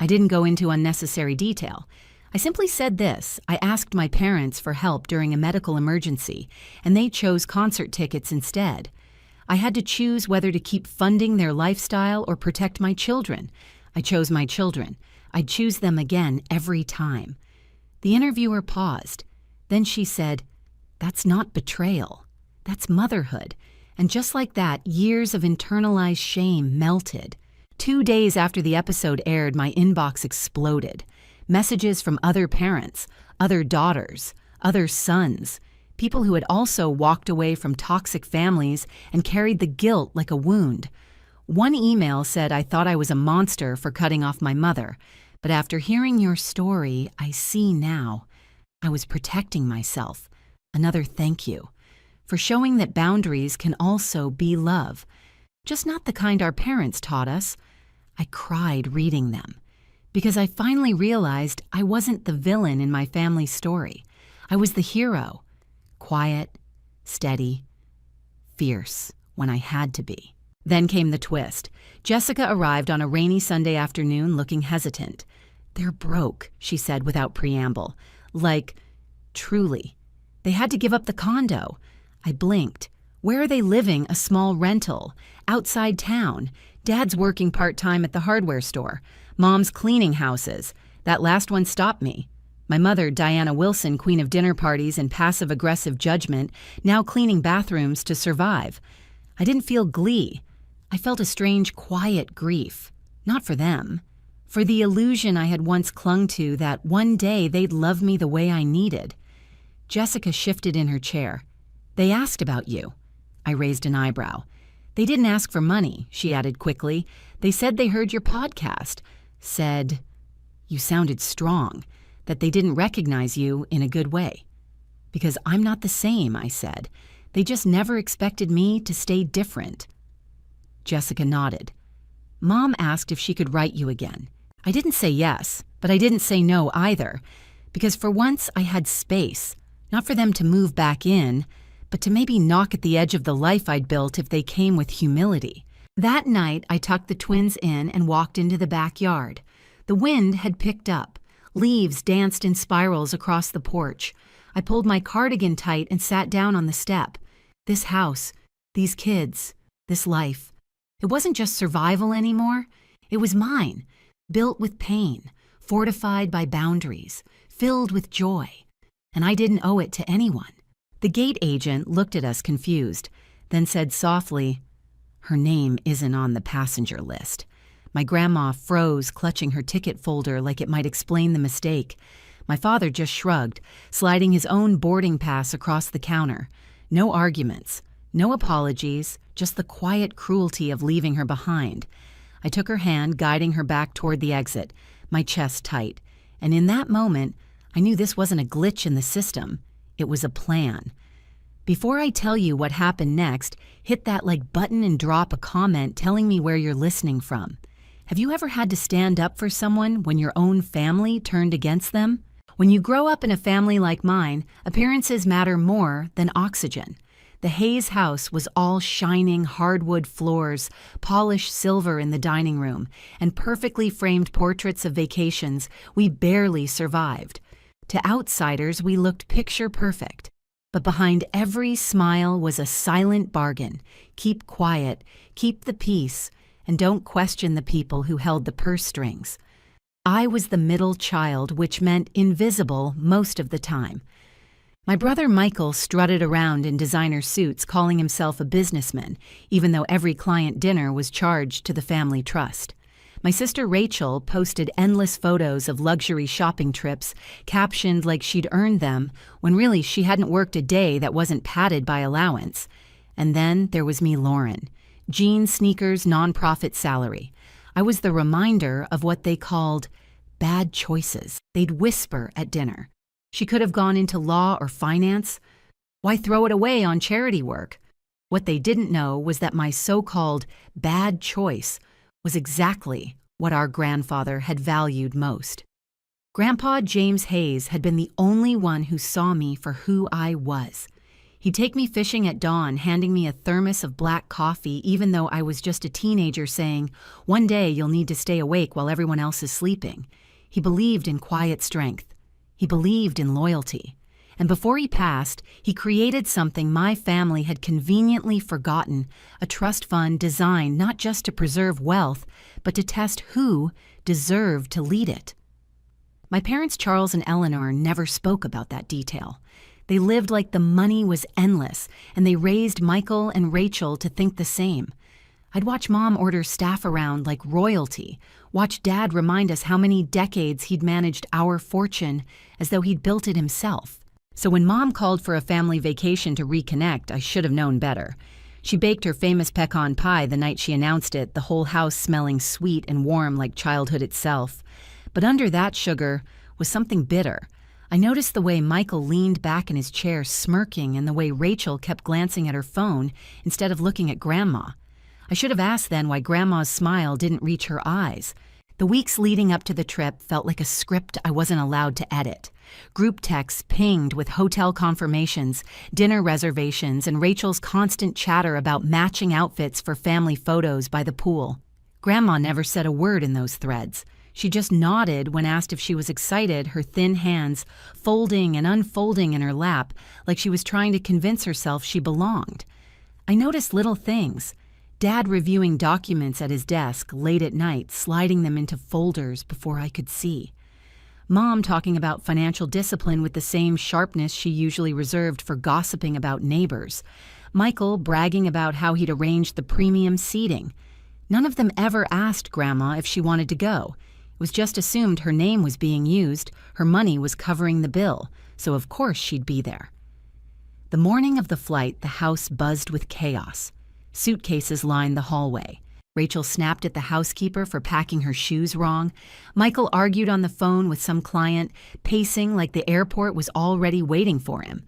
I didn't go into unnecessary detail. I simply said this: I asked my parents for help during a medical emergency, and they chose concert tickets instead. I had to choose whether to keep funding their lifestyle or protect my children. I chose my children. I'd choose them again every time. The interviewer paused. Then she said, "That's not betrayal. That's motherhood." And just like that, years of internalized shame melted. 2 days after the episode aired, my inbox exploded. Messages from other parents, other daughters, other sons, people who had also walked away from toxic families and carried the guilt like a wound. One email said I thought I was a monster for cutting off my mother, but after hearing your story, I see now. I was protecting myself. Another thank you for showing that boundaries can also be love, just not the kind our parents taught us. I cried reading them because I finally realized I wasn't the villain in my family's story. I was the hero, quiet, steady, fierce when I had to be. Then came the twist. Jessica arrived on a rainy Sunday afternoon looking hesitant. "They're broke," she said without preamble. Like, truly. They had to give up the condo. I blinked. Where are they living? A small rental. Outside town. Dad's working part-time at the hardware store. Mom's cleaning houses. That last one stopped me. My mother, Diana Wilson, queen of dinner parties and passive-aggressive judgment, now cleaning bathrooms to survive. I didn't feel glee. I felt a strange, quiet grief. Not for them. For the illusion I had once clung to that one day they'd love me the way I needed. Jessica shifted in her chair. "They asked about you." I raised an eyebrow. "They didn't ask for money," she added quickly. "They said they heard your podcast. Said, you sounded strong, that they didn't recognize you in a good way." "Because I'm not the same," I said. "They just never expected me to stay different." Jessica nodded. "Mom asked if she could write you again. I didn't say yes, but I didn't say no either, because for once I had space, not for them to move back in, but to maybe knock at the edge of the life I'd built if they came with humility. That night, I tucked the twins in and walked into the backyard. The wind had picked up. Leaves danced in spirals across the porch. I pulled my cardigan tight and sat down on the step. This house, these kids, this life. It wasn't just survival anymore. It was mine, built with pain, fortified by boundaries, filled with joy. And I didn't owe it to anyone. The gate agent looked at us confused, then said softly, "Her name isn't on the passenger list." My grandma froze, clutching her ticket folder like it might explain the mistake. My father just shrugged, sliding his own boarding pass across the counter. No arguments, no apologies, just the quiet cruelty of leaving her behind. I took her hand, guiding her back toward the exit, my chest tight. And in that moment, I knew this wasn't a glitch in the system. It was a plan. Before I tell you what happened next, hit that like button and drop a comment telling me where you're listening from. Have you ever had to stand up for someone when your own family turned against them? When you grow up in a family like mine, appearances matter more than oxygen. The Hayes house was all shining hardwood floors, polished silver in the dining room, and perfectly framed portraits of vacations we barely survived. To outsiders, we looked picture perfect. But behind every smile was a silent bargain. Keep quiet, keep the peace, and don't question the people who held the purse strings. I was the middle child, which meant invisible most of the time. My brother Michael strutted around in designer suits, calling himself a businessman, even though every client dinner was charged to the family trust. My sister Rachel posted endless photos of luxury shopping trips, captioned like she'd earned them, when really she hadn't worked a day that wasn't padded by allowance. And then there was me, Lauren. Jeans, sneakers, nonprofit salary. I was the reminder of what they called bad choices. They'd whisper at dinner. She could have gone into law or finance. Why throw it away on charity work? What they didn't know was that my so-called bad choice was exactly what our grandfather had valued most. Grandpa James Hayes had been the only one who saw me for who I was. He'd take me fishing at dawn, handing me a thermos of black coffee even though I was just a teenager, saying, "One day you'll need to stay awake while everyone else is sleeping." He believed in quiet strength. He believed in loyalty. And before he passed, he created something my family had conveniently forgotten, a trust fund designed not just to preserve wealth, but to test who deserved to lead it. My parents, Charles and Eleanor, never spoke about that detail. They lived like the money was endless, and they raised Michael and Rachel to think the same. I'd watch Mom order staff around like royalty, watch Dad remind us how many decades he'd managed our fortune as though he'd built it himself. So when Mom called for a family vacation to reconnect, I should have known better. She baked her famous pecan pie the night she announced it, the whole house smelling sweet and warm like childhood itself. But under that sugar was something bitter. I noticed the way Michael leaned back in his chair smirking and the way Rachel kept glancing at her phone instead of looking at Grandma. I should have asked then why Grandma's smile didn't reach her eyes. The weeks leading up to the trip felt like a script I wasn't allowed to edit. Group texts pinged with hotel confirmations, dinner reservations, and Rachel's constant chatter about matching outfits for family photos by the pool. Grandma never said a word in those threads. She just nodded when asked if she was excited, her thin hands folding and unfolding in her lap like she was trying to convince herself she belonged. I noticed little things. Dad reviewing documents at his desk late at night, sliding them into folders before I could see. Mom talking about financial discipline with the same sharpness she usually reserved for gossiping about neighbors. Michael bragging about how he'd arranged the premium seating. None of them ever asked Grandma if she wanted to go. It was just assumed her name was being used, her money was covering the bill, so of course she'd be there. The morning of the flight, the house buzzed with chaos. Suitcases lined the hallway. Rachel snapped at the housekeeper for packing her shoes wrong. Michael argued on the phone with some client, pacing like the airport was already waiting for him.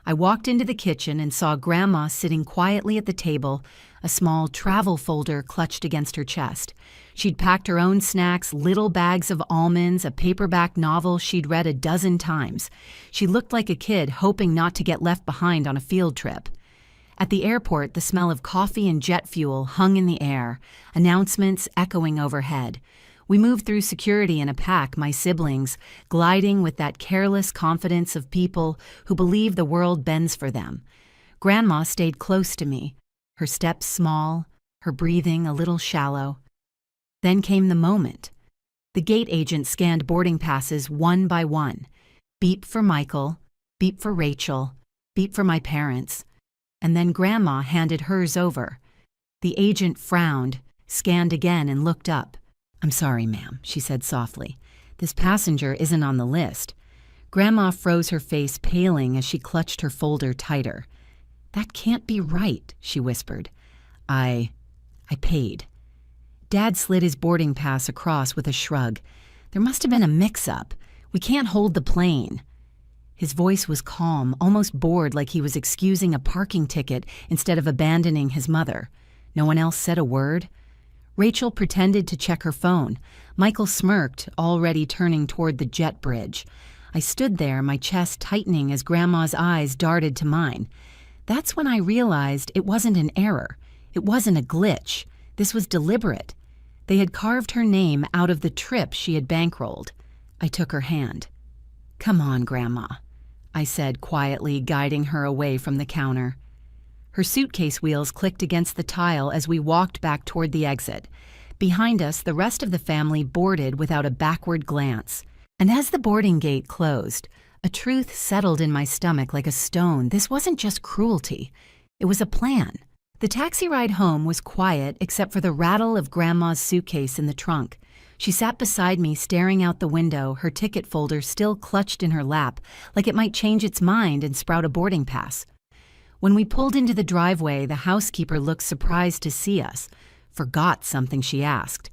I walked into the kitchen and saw Grandma sitting quietly at the table, a small travel folder clutched against her chest. She'd packed her own snacks, little bags of almonds, a paperback novel she'd read a dozen times. She looked like a kid hoping not to get left behind on a field trip. At the airport, the smell of coffee and jet fuel hung in the air, announcements echoing overhead. We moved through security in a pack, my siblings, gliding with that careless confidence of people who believe the world bends for them. Grandma stayed close to me, her steps small, her breathing a little shallow. Then came the moment. The gate agent scanned boarding passes one by one. Beep for Michael, beep for Rachel, beep for my parents. And then Grandma handed hers over. The agent frowned, scanned again, and looked up. "I'm sorry, ma'am," she said softly. "This passenger isn't on the list." Grandma froze her face, paling as she clutched her folder tighter. "That can't be right," she whispered. I paid." Dad slid his boarding pass across with a shrug. "There must have been a mix-up. We can't hold the plane." His voice was calm, almost bored, like he was excusing a parking ticket instead of abandoning his mother. No one else said a word. Rachel pretended to check her phone. Michael smirked, already turning toward the jet bridge. I stood there, my chest tightening as Grandma's eyes darted to mine. That's when I realized it wasn't an error. It wasn't a glitch. This was deliberate. They had carved her name out of the trip she had bankrolled. I took her hand. "Come on, Grandma," I said quietly, guiding her away from the counter. Her suitcase wheels clicked against the tile as we walked back toward the exit. Behind us, the rest of the family boarded without a backward glance. And as the boarding gate closed, a truth settled in my stomach like a stone. This wasn't just cruelty. It was a plan. The taxi ride home was quiet except for the rattle of Grandma's suitcase in the trunk. She sat beside me, staring out the window, her ticket folder still clutched in her lap, like it might change its mind and sprout a boarding pass. When we pulled into the driveway, the housekeeper looked surprised to see us. Forgot something she asked.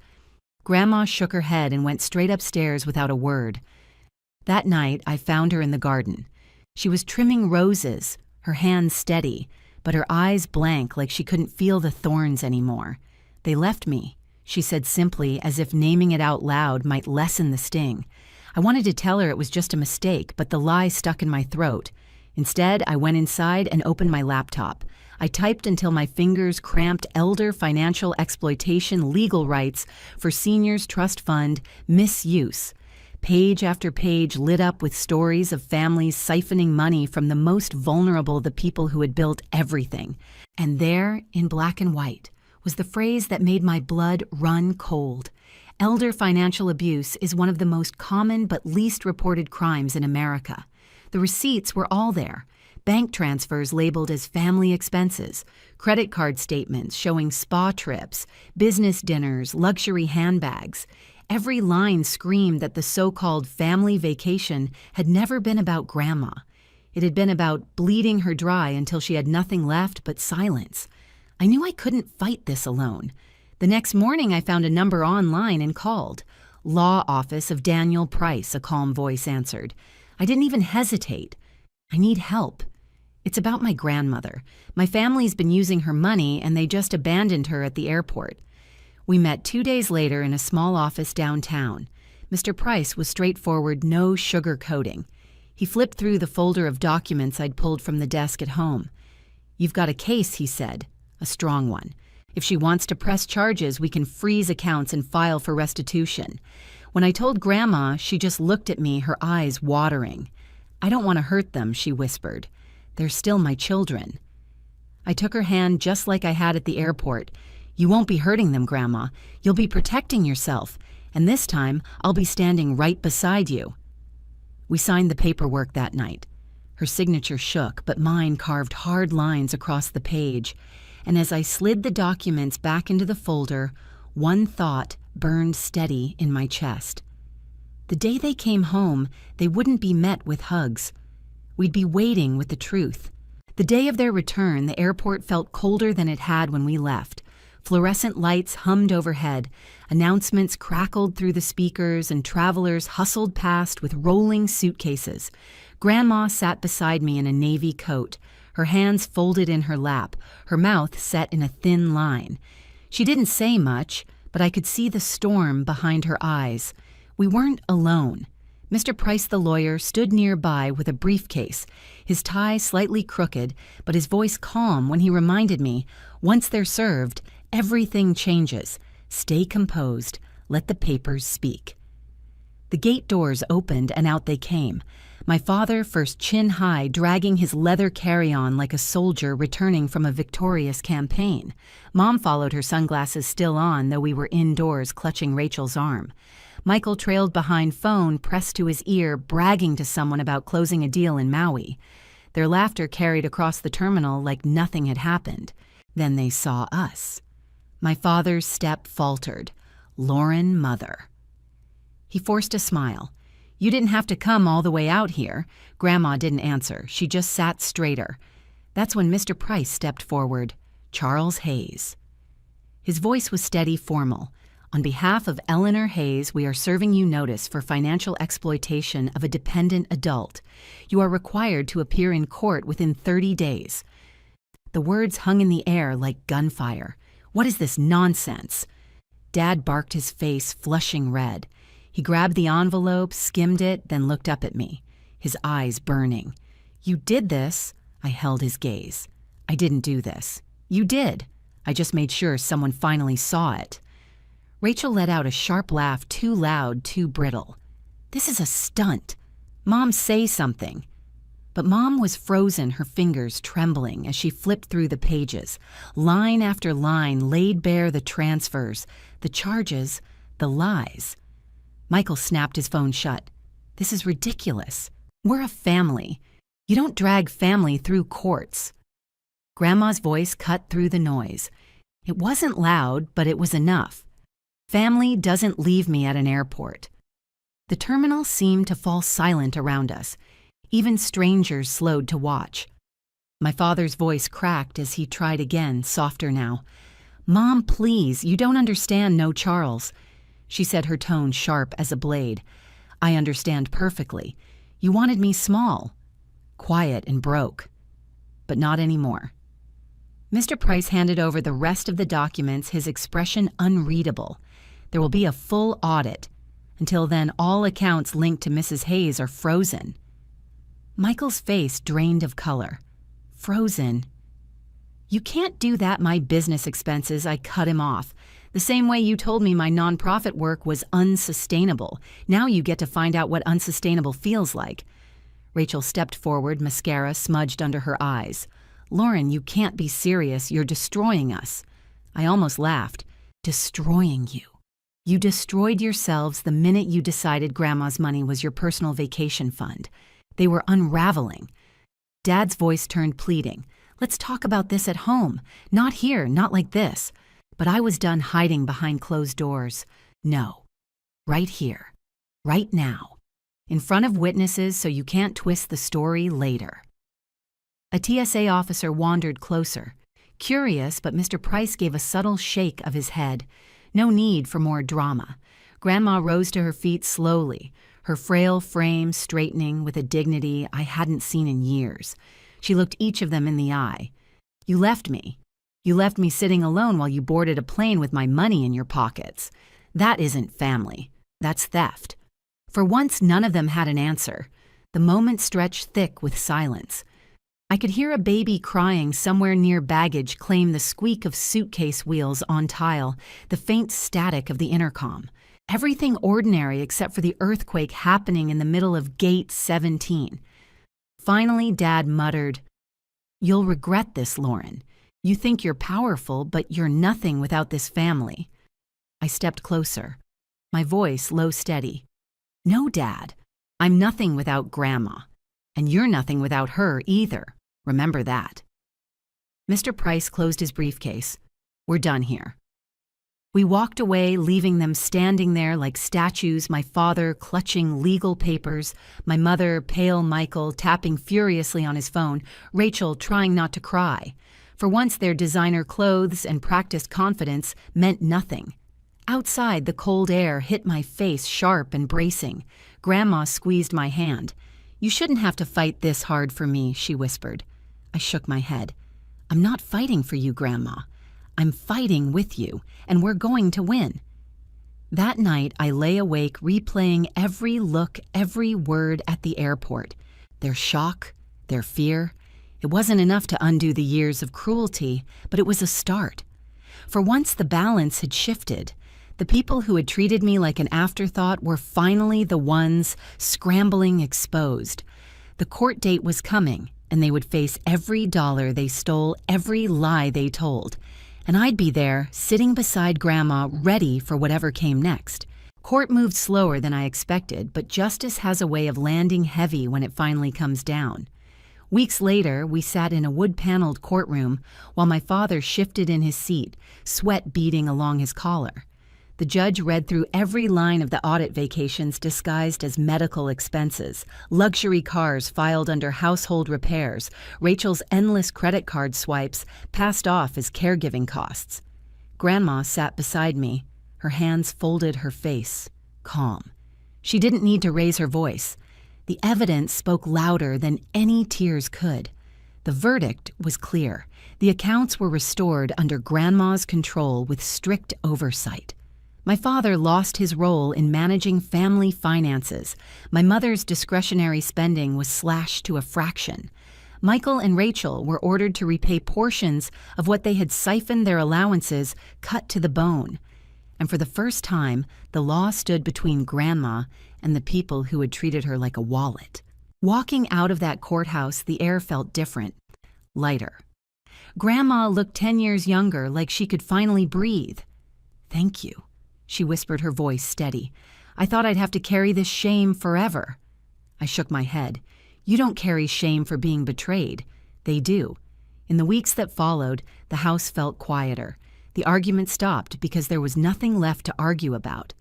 Grandma shook her head and went straight upstairs without a word. That night, I found her in the garden. She was trimming roses, her hands steady, but her eyes blank, like she couldn't feel the thorns anymore. "They left me," she said simply, as if naming it out loud might lessen the sting. I wanted to tell her it was just a mistake, but the lie stuck in my throat. Instead, I went inside and opened my laptop. I typed until my fingers cramped elder financial exploitation legal rights for Seniors Trust Fund misuse. Page after page lit up with stories of families siphoning money from the most vulnerable, the people who had built everything. And there, in black and white, was the phrase that made my blood run cold. Elder financial abuse is one of the most common but least reported crimes in America. The receipts were all there. Bank transfers labeled as family expenses, credit card statements showing spa trips, business dinners, luxury handbags. Every line screamed that the so-called family vacation had never been about Grandma. It had been about bleeding her dry until she had nothing left but silence. I knew I couldn't fight this alone. The next morning I found a number online and called. "Law Office of Daniel Price," a calm voice answered. I didn't even hesitate. "I need help. It's about my grandmother. My family's been using her money and they just abandoned her at the airport." We met 2 days later in a small office downtown. Mr. Price was straightforward, no sugarcoating. He flipped through the folder of documents I'd pulled from the desk at home. "You've got a case," he said, "a strong one. If she wants to press charges, we can freeze accounts and file for restitution." When I told Grandma, she just looked at me, her eyes watering. "I don't want to hurt them," she whispered. "They're still my children." I took her hand just like I had at the airport. "You won't be hurting them, Grandma. You'll be protecting yourself. And this time, I'll be standing right beside you." We signed the paperwork that night. Her signature shook, but mine carved hard lines across the page. And as I slid the documents back into the folder, one thought burned steady in my chest. The day they came home, they wouldn't be met with hugs. We'd be waiting with the truth. The day of their return, the airport felt colder than it had when we left. Fluorescent lights hummed overhead, announcements crackled through the speakers, and travelers hustled past with rolling suitcases. Grandma sat beside me in a navy coat, her hands folded in her lap, her mouth set in a thin line. She didn't say much, but I could see the storm behind her eyes. We weren't alone. Mr. Price, the lawyer, stood nearby with a briefcase, his tie slightly crooked, but his voice calm when he reminded me, once they're served, everything changes. Stay composed. Let the papers speak. The gate doors opened and out they came. My father, first chin high, dragging his leather carry-on like a soldier returning from a victorious campaign. Mom followed, her sunglasses still on, though we were indoors clutching Rachel's arm. Michael trailed behind, phone pressed to his ear, bragging to someone about closing a deal in Maui. Their laughter carried across the terminal like nothing had happened. Then they saw us. My father's step faltered. Lauren, mother. He forced a smile. You didn't have to come all the way out here. Grandma didn't answer. She just sat straighter. That's when Mr. Price stepped forward. Charles Hayes. His voice was steady, formal. On behalf of Eleanor Hayes, we are serving you notice for financial exploitation of a dependent adult. You are required to appear in court within 30 days. The words hung in the air like gunfire. What is this nonsense? Dad barked, his face flushing red. He grabbed the envelope, skimmed it, then looked up at me, his eyes burning. You did this? I held his gaze. I didn't do this. You did. I just made sure someone finally saw it. Rachel let out a sharp laugh, too loud, too brittle. This is a stunt. Mom, say something. But Mom was frozen, her fingers trembling as she flipped through the pages. Line after line laid bare the transfers, the charges, the lies. Michael snapped his phone shut. This is ridiculous. We're a family. You don't drag family through courts. Grandma's voice cut through the noise. It wasn't loud, but it was enough. Family doesn't leave me at an airport. The terminal seemed to fall silent around us. Even strangers slowed to watch. My father's voice cracked as he tried again, softer now. Mom, please, you don't understand, no Charles. She said, her tone sharp as a blade. I understand perfectly. You wanted me small, quiet and broke. But not anymore. Mr. Price handed over the rest of the documents, his expression unreadable. There will be a full audit. Until then, all accounts linked to Mrs. Hayes are frozen. Michael's face drained of color. Frozen? You can't do that, my business expenses. I cut him off. The same way you told me my nonprofit work was unsustainable. Now you get to find out what unsustainable feels like. Rachel stepped forward, mascara smudged under her eyes. Lauren, you can't be serious. You're destroying us. I almost laughed. Destroying you. You destroyed yourselves the minute you decided Grandma's money was your personal vacation fund. They were unraveling. Dad's voice turned pleading. Let's talk about this at home. Not here, not like this. But I was done hiding behind closed doors. No. Right here. Right now. In front of witnesses so you can't twist the story later. A TSA officer wandered closer. Curious, but Mr. Price gave a subtle shake of his head. No need for more drama. Grandma rose to her feet slowly, her frail frame straightening with a dignity I hadn't seen in years. She looked each of them in the eye. You left me. You left me sitting alone while you boarded a plane with my money in your pockets. That isn't family. That's theft. For once, none of them had an answer. The moment stretched thick with silence. I could hear a baby crying somewhere near baggage claim the squeak of suitcase wheels on tile, the faint static of the intercom. Everything ordinary except for the earthquake happening in the middle of Gate 17. Finally, Dad muttered, You'll regret this, Lauren. You think you're powerful, but you're nothing without this family. I stepped closer, my voice low steady. No, Dad. I'm nothing without Grandma. And you're nothing without her either. Remember that. Mr. Price closed his briefcase. We're done here. We walked away, leaving them standing there like statues, my father clutching legal papers, my mother, pale Michael, tapping furiously on his phone, Rachel trying not to cry. For once, their designer clothes and practiced confidence meant nothing. Outside, the cold air hit my face sharp and bracing. Grandma squeezed my hand. You shouldn't have to fight this hard for me, she whispered. I shook my head. I'm not fighting for you, Grandma. I'm fighting with you, and we're going to win. That night, I lay awake replaying every look, every word at the airport. Their shock, their fear. It wasn't enough to undo the years of cruelty, but it was a start. For once the balance had shifted. The people who had treated me like an afterthought were finally the ones scrambling exposed. The court date was coming, and they would face every dollar they stole, every lie they told. And I'd be there, sitting beside Grandma, ready for whatever came next. Court moved slower than I expected, but justice has a way of landing heavy when it finally comes down. Weeks later, we sat in a wood-paneled courtroom while my father shifted in his seat, sweat beading along his collar. The judge read through every line of the audit vacations disguised as medical expenses, luxury cars filed under household repairs, Rachel's endless credit card swipes passed off as caregiving costs. Grandma sat beside me, her hands folded, her face calm. She didn't need to raise her voice. The evidence spoke louder than any tears could. The verdict was clear. The accounts were restored under Grandma's control with strict oversight. My father lost his role in managing family finances. My mother's discretionary spending was slashed to a fraction. Michael and Rachel were ordered to repay portions of what they had siphoned their allowances, cut to the bone. And for the first time, the law stood between Grandma and the people who had treated her like a wallet. Walking out of that courthouse, the air felt different, lighter. Grandma looked 10 years younger, like she could finally breathe. "Thank you," she whispered, her voice steady. "I thought I'd have to carry this shame forever." I shook my head. "You don't carry shame for being betrayed. They do." In the weeks that followed, the house felt quieter. The argument stopped because there was nothing left to argue about.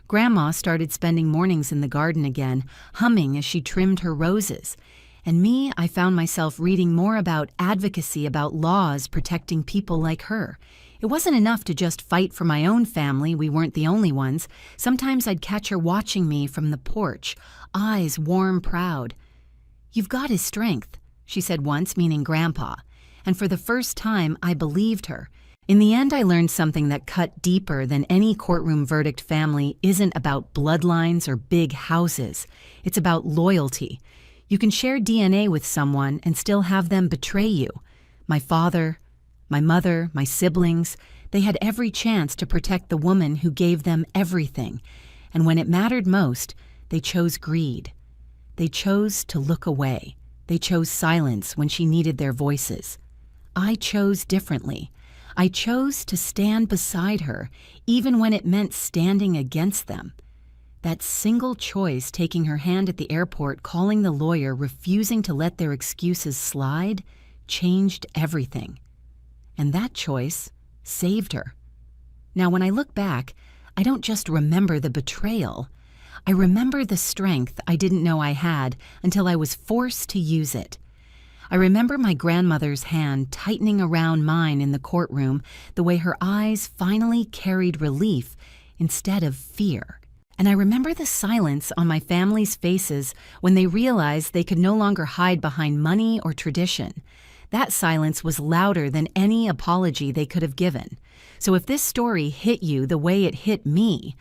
Grandma started spending mornings in the garden again, humming as she trimmed her roses. And me, I found myself reading more about advocacy, about laws protecting people like her. It wasn't enough to just fight for my own family. We weren't the only ones. Sometimes I'd catch her watching me from the porch, eyes warm, proud. "You've got his strength," she said once, meaning Grandpa. And for the first time, I believed her. In the end, I learned something that cut deeper than any courtroom verdict. Family isn't about bloodlines or big houses. It's about loyalty. You can share DNA with someone and still have them betray you. My father, my mother, my siblings, they had every chance to protect the woman who gave them everything. And when it mattered most, they chose greed. They chose to look away. They chose silence when she needed their voices. I chose differently. I chose to stand beside her, even when it meant standing against them. That single choice, taking her hand at the airport, calling the lawyer, refusing to let their excuses slide, changed everything. And that choice saved her. Now, when I look back, I don't just remember the betrayal. I remember the strength I didn't know I had until I was forced to use it. I remember my grandmother's hand tightening around mine in the courtroom, the way her eyes finally carried relief instead of fear. And I remember the silence on my family's faces when they realized they could no longer hide behind money or tradition. That silence was louder than any apology they could have given. So if this story hit you the way it hit me,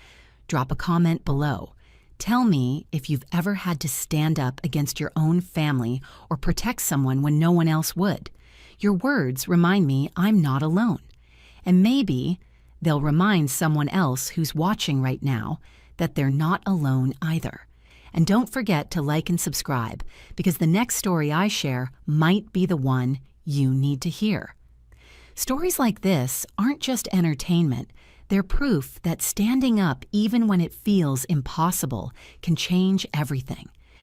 drop a comment below. Tell me if you've ever had to stand up against your own family or protect someone when no one else would. Your words remind me I'm not alone. And maybe they'll remind someone else who's watching right now that they're not alone either. And don't forget to like and subscribe, because the next story I share might be the one you need to hear. Stories like this aren't just entertainment. They're proof that standing up, even when it feels impossible, can change everything.